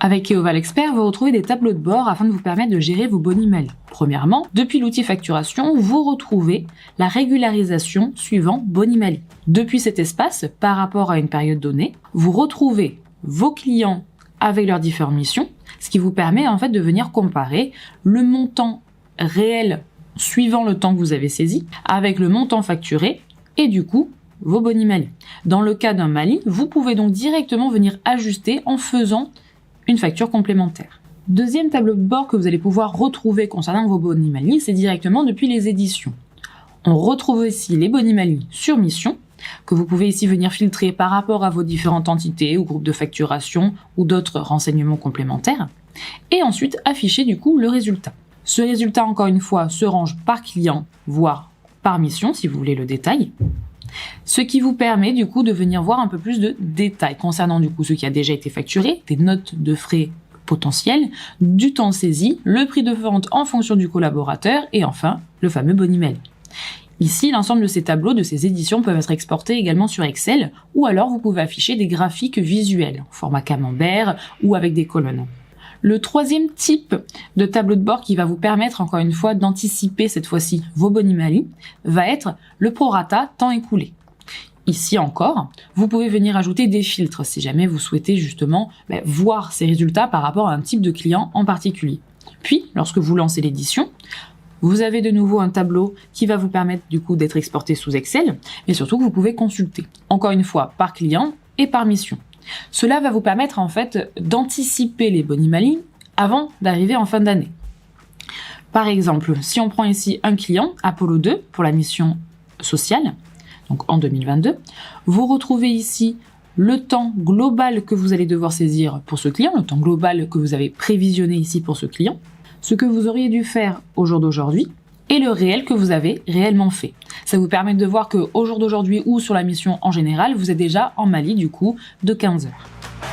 Avec Keoval Expert, vous retrouvez des tableaux de bord afin de vous permettre de gérer vos boni Mali. Premièrement, depuis l'outil facturation, vous retrouvez la régularisation suivant boni Mali. Depuis cet espace, par rapport à une période donnée, vous retrouvez vos clients avec leurs différentes missions, ce qui vous permet en fait de venir comparer le montant réel suivant le temps que vous avez saisi avec le montant facturé et du coup vos boni Mali. Dans le cas d'un Mali, vous pouvez donc directement venir ajuster en faisant une facture complémentaire. Deuxième tableau de bord que vous allez pouvoir retrouver concernant vos boni Mali, c'est directement depuis les éditions. On retrouve ici les boni Mali sur mission, que vous pouvez ici venir filtrer par rapport à vos différentes entités ou groupes de facturation ou d'autres renseignements complémentaires, et ensuite afficher du coup le résultat. Ce résultat, encore une fois, se range par client, voire par mission, si vous voulez le détail, ce qui vous permet du coup de venir voir un peu plus de détails concernant du coup ce qui a déjà été facturé, des notes de frais potentiels, du temps saisi, le prix de vente en fonction du collaborateur et enfin le fameux boni Mali. Ici, l'ensemble de ces tableaux, de ces éditions peuvent être exportés également sur Excel ou alors vous pouvez afficher des graphiques visuels, en format camembert ou avec des colonnes. Le troisième type de tableau de bord qui va vous permettre encore une fois d'anticiper cette fois-ci vos boni Mali va être le prorata temps écoulé. Ici encore, vous pouvez venir ajouter des filtres si jamais vous souhaitez justement voir ces résultats par rapport à un type de client en particulier. Puis, lorsque vous lancez l'édition, vous avez de nouveau un tableau qui va vous permettre du coup d'être exporté sous Excel, mais surtout que vous pouvez consulter, encore une fois par client et par mission. Cela va vous permettre en fait d'anticiper les boni Mali avant d'arriver en fin d'année. Par exemple, si on prend ici un client, Apollo 2, pour la mission sociale, donc en 2022, vous retrouvez ici le temps global que vous allez devoir saisir pour ce client, le temps global que vous avez prévisionné ici pour ce client, ce que vous auriez dû faire au jour d'aujourd'hui et le réel que vous avez réellement fait. Ça vous permet de voir qu'au jour d'aujourd'hui ou sur la mission en général, vous êtes déjà en Mali du coup de 15 heures.